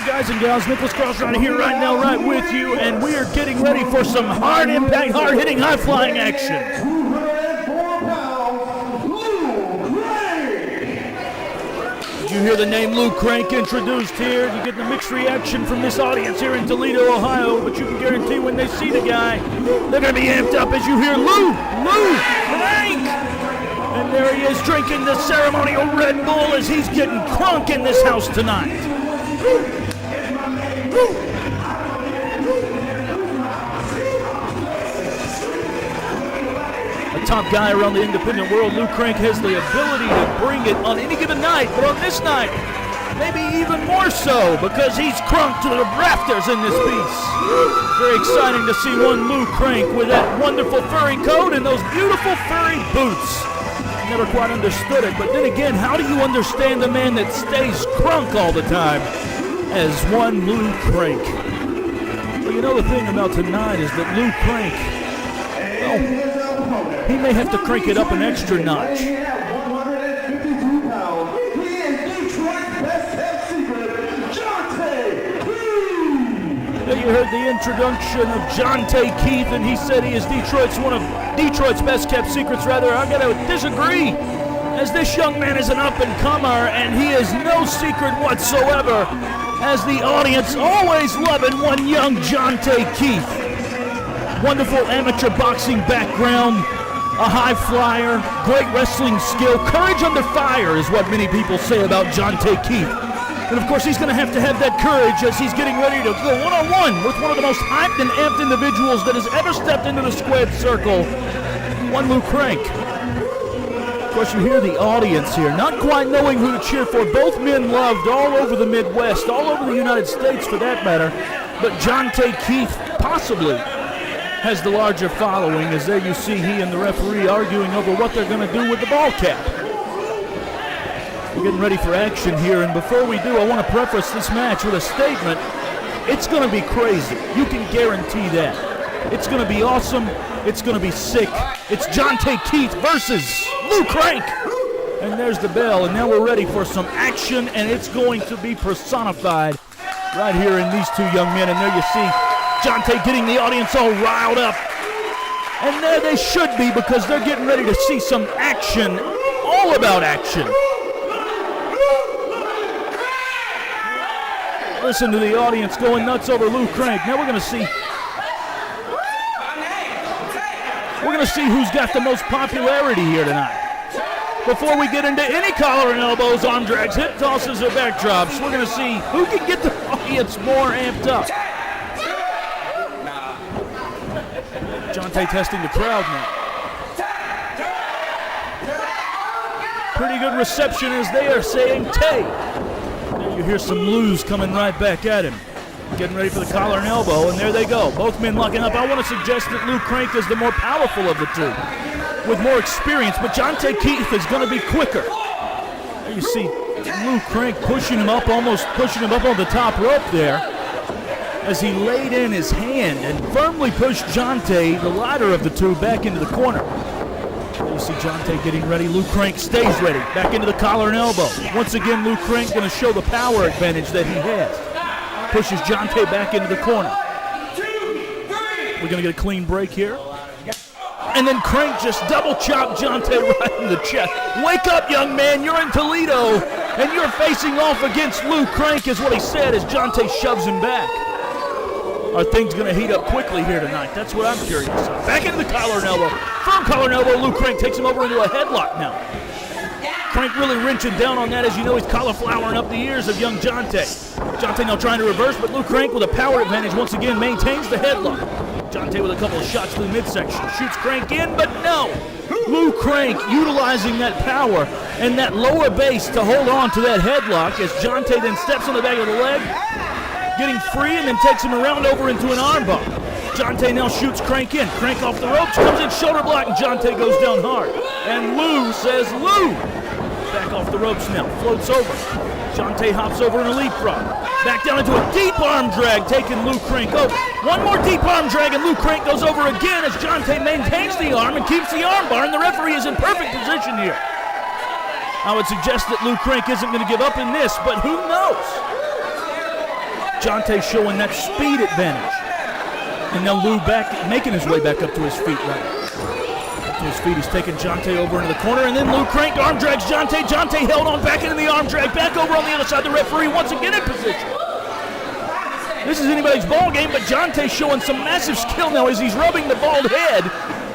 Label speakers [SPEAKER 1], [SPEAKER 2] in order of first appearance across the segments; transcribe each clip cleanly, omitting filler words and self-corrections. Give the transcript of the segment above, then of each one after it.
[SPEAKER 1] guys and gals. Nicholas Cross right here, right now, right with you, and we are getting ready for some hard impact, hard-hitting, high-flying action. Did you hear the name Lou Crank introduced here? You get the mixed reaction from this audience here in Toledo, Ohio, but you can guarantee when they see the guy, they're going to be amped up as you hear Lou Crank! And there he is drinking the ceremonial Red Bull as he's getting crunk in this house tonight. A top guy around the independent world, Lou Crank has the ability to bring it on any given night, but on this night, maybe even more so because he's crunk to the rafters in this piece. Very exciting to see one Lou Crank with that wonderful furry coat and those beautiful furry boots. Never quite understood it, but then again, how do you understand a man that stays crunk all the time as one Lou Crank? Well, you know the thing about tonight is that Lou Crank, well, he may have to crank it up an extra notch.
[SPEAKER 2] 152 pounds. He is Detroit's best-kept secret, Jontae.
[SPEAKER 1] Now you heard the introduction of Jontae Kieth, and he said he is one of Detroit's best-kept secrets. Rather, I gotta disagree, as this young man is an up-and-comer, and he is no secret whatsoever, as the audience always loving one young Jontae Kieth. Wonderful amateur boxing background, a high flyer, great wrestling skill, courage under fire is what many people say about Jontae Kieth. And of course, he's going to have that courage as he's getting ready to go one-on-one with one of the most hyped and amped individuals that has ever stepped into the squared circle, one Lou Crank. Of course, you hear the audience here, not quite knowing who to cheer for. Both men loved all over the Midwest, all over the United States for that matter. But Jontae Kieth possibly has the larger following, as there you see he and the referee arguing over what they're going to do with the ball cap. We're getting ready for action here, and before we do, I want to preface this match with a statement. It's going to be crazy. You can guarantee that. It's going to be awesome. It's going to be sick. It's Jontae Kieth versus Lou Crank. And there's the bell, and now we're ready for some action, and it's going to be personified right here in these two young men. And there you see Jontae getting the audience all riled up. And there they should be, because they're getting ready to see some action, all about action. Listen to the audience going nuts over Lou Crank. Now we're going to see who's got the most popularity here tonight. Before we get into any collar and elbows, arm drags, hip tosses, or backdrops, we're going to see who can get the audience more amped up. Jontae testing the crowd now. Pretty good reception as they are saying Tay. There you hear some Lou's coming right back at him. Getting ready for the collar and elbow, and there they go. Both men locking up. I want to suggest that Lou Crank is the more powerful of the two, with more experience, but Jontae Kieth is going to be quicker. There you see Lou Crank pushing him up, almost pushing him up on the top rope there, as he laid in his hand and firmly pushed Jontae, the lighter of the two, back into the corner. You see Jontae getting ready. Lou Crank stays ready. Back into the collar and elbow. Once again, Lou Crank going to show the power advantage that he has. Pushes Jontae back into the corner. We're going to get a clean break here. And then Crank just double chopped Jontae right in the chest. Wake up, young man. You're in Toledo, and you're facing off against Lou Crank, is what he said as Jontae shoves him back. Are things going to heat up quickly here tonight? That's what I'm curious about. Back into the collar and elbow. Firm collar and elbow. Lou Crank takes him over into a headlock now. Crank really wrenching down on that. As you know, he's cauliflowering up the ears of young Jontae. Jontae now trying to reverse, but Lou Crank with a power advantage once again maintains the headlock. Jontae with a couple of shots to the midsection. Shoots Crank in, but no. Lou Crank utilizing that power and that lower base to hold on to that headlock as Jontae then steps on the back of the leg, getting free, and then takes him around over into an armbar. Jontae now shoots Crank in. Crank off the ropes, comes in shoulder block, and Jontae goes down hard. And Lou says, Lou! Back off the ropes now, floats over. Jontae hops over in a leapfrog. Back down into a deep arm drag, taking Lou Crank over. One more deep arm drag, and Lou Crank goes over again as Jontae maintains the arm and keeps the arm bar, and the referee is in perfect position here. I would suggest that Lou Crank isn't going to give up in this, but who knows? Jontae showing that speed advantage. And now Lou making his way back up to his feet, right? To his feet, he's taking Jontae over into the corner, and then Lou Crank arm drags Jontae. Jontae held on back into the arm drag, back over on the other side. The referee once again in position. This is anybody's ball game, but Jontae showing some massive skill now as he's rubbing the bald head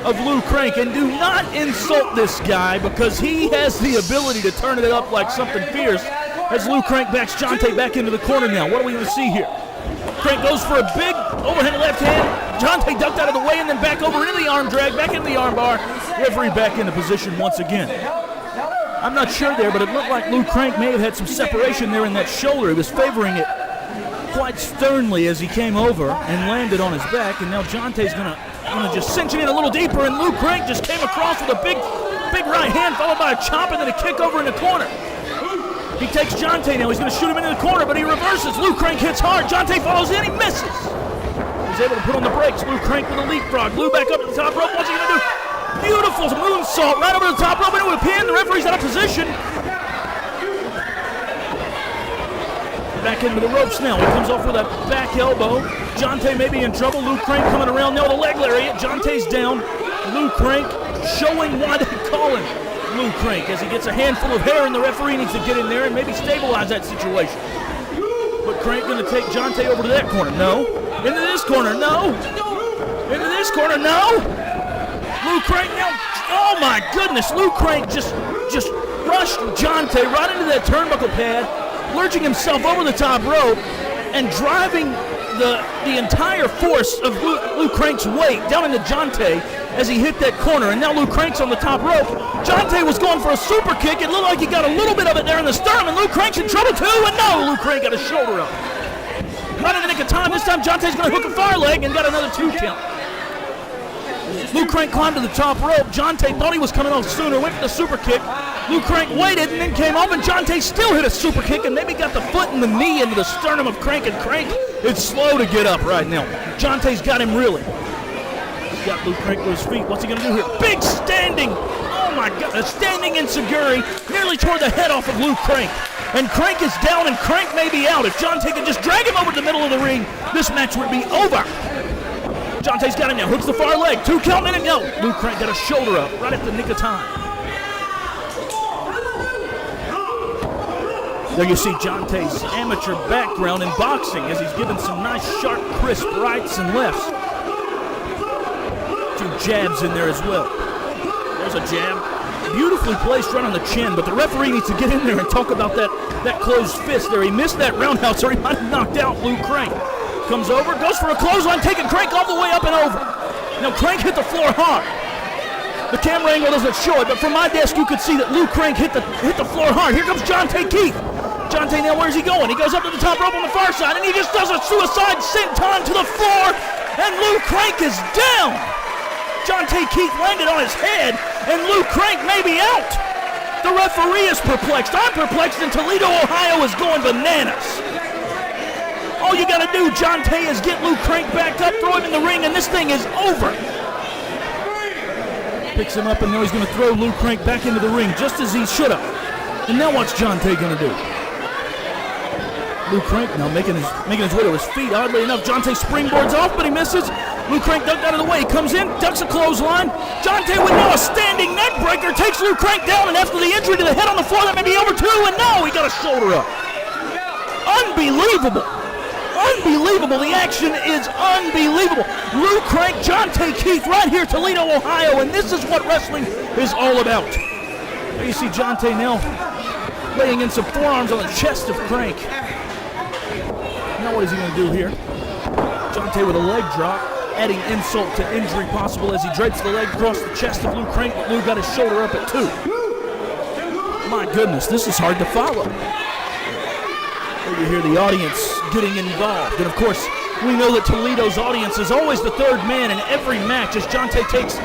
[SPEAKER 1] of Lou Crank. And do not insult this guy because he has the ability to turn it up like something fierce as Lou Crank backs Jontae back into the corner now. What are we going to see here? Crank goes for a big overhand left hand. Jontae ducked out of the way and then back over into the arm drag, back into the arm bar. Referee back into position once again. I'm not sure there, but it looked like Lou Crank may have had some separation there in that shoulder. He was favoring it quite sternly as he came over and landed on his back, and now Jontae's gonna just cinch it in a little deeper, and Lou Crank just came across with a big right hand followed by a chop and then a kick over in the corner. He takes Jontae now. He's going to shoot him into the corner, but he reverses. Lou Crank hits hard. Jontae follows in. He misses. He's able to put on the brakes. Lou Crank with a leapfrog. Lou back up to the top rope. What's he going to do? Beautiful moonsault right over the top rope into a pin. The referee's out of position. Back into the ropes now. He comes off with a back elbow. Jontae may be in trouble. Lou Crank coming around now with a leg lariat. Jontae's down. Lou Crank showing why they call him Lou Crank as he gets a handful of hair, and the referee needs to get in there and maybe stabilize that situation. But Crank going to take Jontae over to that corner. No. Into this corner. No. Into this corner. No. Lou Crank now. Oh my goodness. Lou Crank just rushed Jontae right into that turnbuckle pad, lurching himself over the top rope and driving the entire force of Lou Crank's weight down into Jontae as he hit that corner. And now Lou Crank's on the top rope. Jontae was going for a super kick. It looked like he got a little bit of it there in the sternum, and Lou Crank's in trouble too. And no, Lou Crank got his shoulder up. Right in the nick of time. This time Jontae's going to hook a fire leg and got another 2 count. Lou Crank climbed to the top rope. Jontae thought he was coming off sooner, went for the super kick. Lou Crank waited and then came off, and Jontae still hit a super kick and maybe got the foot and the knee into the sternum of Crank, and Crank is slow to get up right now. Jontae's got him really. He's got Lou Crank to his feet. What's he going to do here? Big standing. Oh my God, a standing enziguri nearly tore the head off of Lou Crank. And Crank is down, and Crank may be out. If Jontae could just drag him over to the middle of the ring, this match would be over. Jontae's got him now, hooks the far leg, 2 count in and no. Lou Crank got a shoulder up right at the nick of time. There you see Jontae's amateur background in boxing as he's given some nice, sharp, crisp rights and lefts. 2 jabs in there as well. There's a jab. Beautifully placed right on the chin, but the referee needs to get in there and talk about that closed fist there. He missed that roundhouse, or he might have knocked out Lou Crank. Comes over, goes for a clothesline, taking Crank all the way up and over. Now Crank hit the floor hard. The camera angle doesn't show it, but from my desk you could see that Lou Crank hit the floor hard. Here comes Jontae Kieth. Jontae now, where's he going? He goes up to the top rope on the far side, and he just does a suicide senton to the floor, and Lou Crank is down. Jontae Kieth landed on his head, and Lou Crank may be out. The referee is perplexed. I'm perplexed, and Toledo, Ohio is going bananas. All you got to do, Jontae, is get Lou Crank back up, throw him in the ring, and this thing is over. Picks him up, and now he's going to throw Lou Crank back into the ring, just as he should have. And now what's Jontae going to do? Lou Crank now making his way to his feet. Oddly enough, Jontae springboards off, but he misses. Lou Crank ducked out of the way. He comes in, ducks a clothesline. Jontae with now a standing neck breaker takes Lou Crank down, and after the injury to the head on the floor, that may be over too, and no, he got a shoulder up. Unbelievable. Unbelievable. The action is unbelievable. Lou Crank, Jontae Kieth right here, Toledo, Ohio, and this is what wrestling is all about. There you see Jontae now laying in some forearms on the chest of Crank. Now what is he going to do here? Jontae with a leg drop, adding insult to injury possible as he drapes the leg across the chest of Lou Crank, but Lou got his shoulder up at 2. My goodness, this is hard to follow. You hear the audience getting involved. And of course, we know that Toledo's audience is always the third man in every match as Jontae takes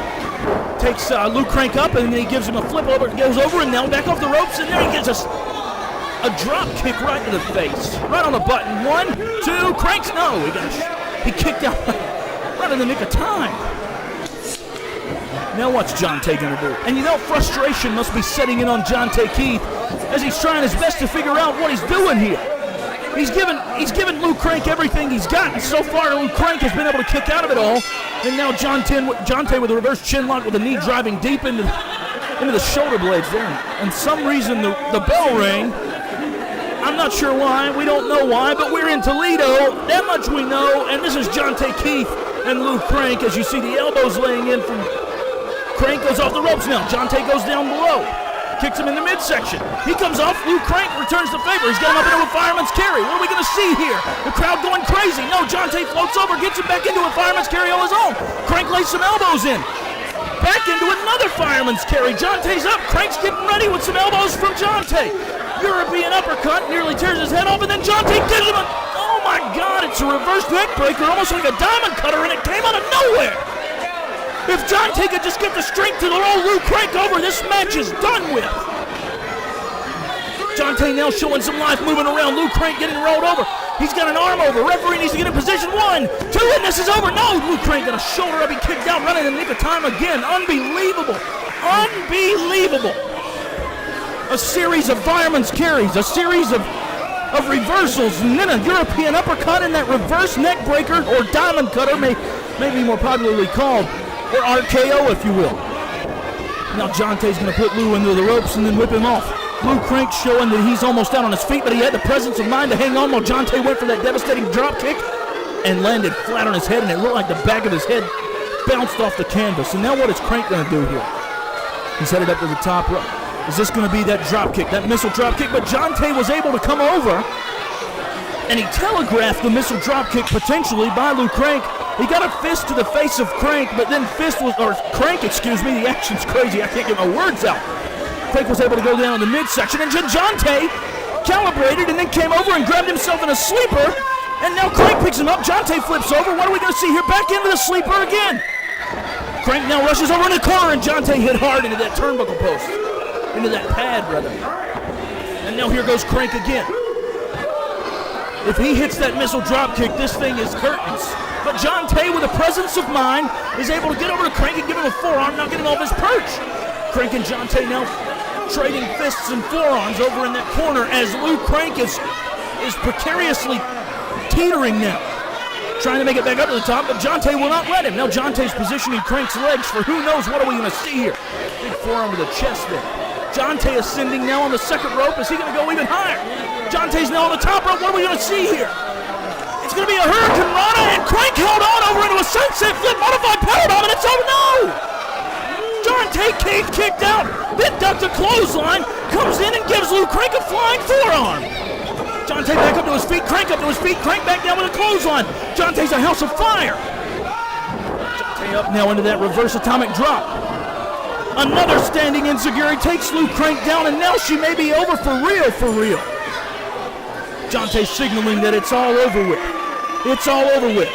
[SPEAKER 1] Lou Crank up, and then he gives him a flip over, goes over, and now back off the ropes, and there he gets a drop kick right to the face. Right on the button. 1, 2, Crank's no. He kicked out right in the nick of time. Now what's Jontae going to do? And you know frustration must be setting in on Jontae Kieth as he's trying his best to figure out what he's doing here. He's given Luke Crank everything he's got, and so far Luke Crank has been able to kick out of it all. And now Jontae with a reverse chin lock with a knee driving deep into the shoulder blades there. And some reason the bell rang. I'm not sure why. We don't know why, but we're in Toledo. That much we know. And this is Jontae Kieth and Luke Crank. As you see the elbows laying in from Crank goes off the ropes now. Jontae goes down below. Kicks him in the midsection. He comes off. Luke Crank returns the favor. He's got him up into a fireman's carry. What are we going to see here? The crowd going crazy. No, Jontae floats over, gets him back into a fireman's carry on his own. Crank lays some elbows in. Back into another fireman's carry. Jontae's up. Crank's getting ready with some elbows from Jontae. European uppercut, nearly tears his head off, and then Jontae gives him a... Oh my God, it's a reverse neck breaker, almost like a diamond cutter, and it came out of nowhere. If Jontae could just get the strength to roll Luke Crank over, this match is done with. Jontae now showing some life moving around. Luke Crank getting rolled over. He's got an arm over. Referee needs to get in position. 1, 2, and this is over. No, Luke Crank got a shoulder up. He kicked out, running in the nick of time again. Unbelievable. Unbelievable. A series of fireman's carries, a series of reversals, and then a European uppercut and that reverse neck breaker, or diamond cutter, may be more popularly called, or RKO, if you will. Now Jontae's going to put Lou into the ropes and then whip him off. Luke Crank showing that he's almost out on his feet, but he had the presence of mind to hang on while Jontae went for that devastating drop kick and landed flat on his head, and it looked like the back of his head bounced off the canvas. And now what is Crank going to do here? He's headed up to the top rope. Is this going to be that drop kick, that missile drop kick? But Jontae was able to come over, and he telegraphed the missile drop kick potentially by Luke Crank. He got a fist to the face of Crank, but then Crank, the action's crazy. I can't get my words out. Crank was able to go down in the midsection, and Jontae calibrated and then came over and grabbed himself in a sleeper, and now Crank picks him up. Jontae flips over. What are we going to see here? Back into the sleeper again. Crank now rushes over in the corner, and Jontae hit hard into that turnbuckle post. Into that pad, rather. And now here goes Crank again. If he hits that missile drop kick, this thing is curtains. But Jontae, with a presence of mind, is able to get over to Crank and give him a forearm, not getting off his perch. Crank and Jontae now trading fists and forearms over in that corner as Luke Crank is precariously teetering now, trying to make it back up to the top, but Jontae will not let him. Now Jontae's positioning Crank's legs for who knows what are we going to see here. Big forearm to the chest there. Jontae ascending now on the second rope. Is he going to go even higher? Jontae's now on the top rope. What are we going to see here? It's going to be a Hurricane Rana, and Crank held on over into a sunset flip modified powerbomb, and it's over. No! Jontae Kieth kicked out, then ducked a clothesline, comes in and gives Luke Crank a flying forearm. Jontae back up to his feet, Crank up to his feet, Crank back down with a clothesline. Jontae's a house of fire. Jontae up now into that reverse atomic drop. Another standing enziguri takes Luke Crank down, and now she may be over for real, for real. Jontae signaling that it's all over with. It's all over with.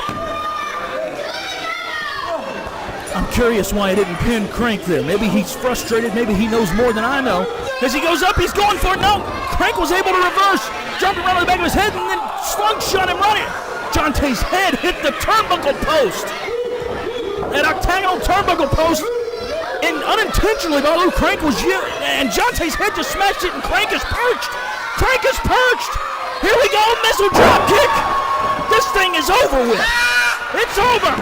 [SPEAKER 1] I'm curious why he didn't pin Crank there. Maybe he's frustrated. Maybe he knows more than I know. As he goes up, he's going for it. No, Crank was able to reverse. Jumped around on the back of his head and then slungshot him running. Jontae's head hit the turnbuckle post. That octagonal turnbuckle post, and unintentionally by Luke Crank, and Jontae's head just smashed it, and Crank is perched. Crank is perched. Here we go, missile drop kick. This thing is over with. It's over.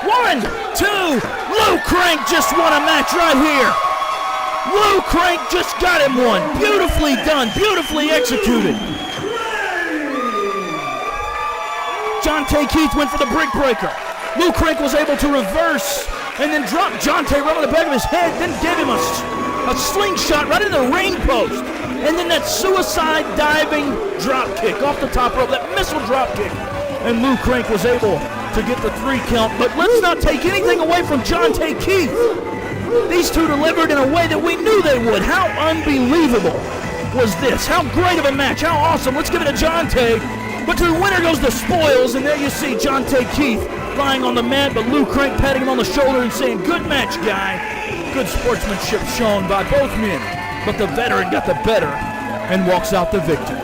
[SPEAKER 1] 1, 2. Luke Crank just won a match right here. Luke Crank just got him one. Beautifully done, beautifully executed. Jontae Kieth went for the brick breaker. Luke Crank was able to reverse and then drop Jontae right on the back of his head, then gave him a slingshot right into the ring post. And then that suicide diving drop kick off the top rope, that missile drop kick. And Luke Crank was able to get the 3 count. But let's not take anything away from Jontae Kieth. These two delivered in a way that we knew they would. How unbelievable was this? How great of a match. How awesome. Let's give it to Jontae. But to the winner goes the spoils. And there you see Jontae Kieth lying on the mat, but Luke Crank patting him on the shoulder and saying, "Good match, guy." Good sportsmanship shown by both men. But the veteran got the better and walks out the victor.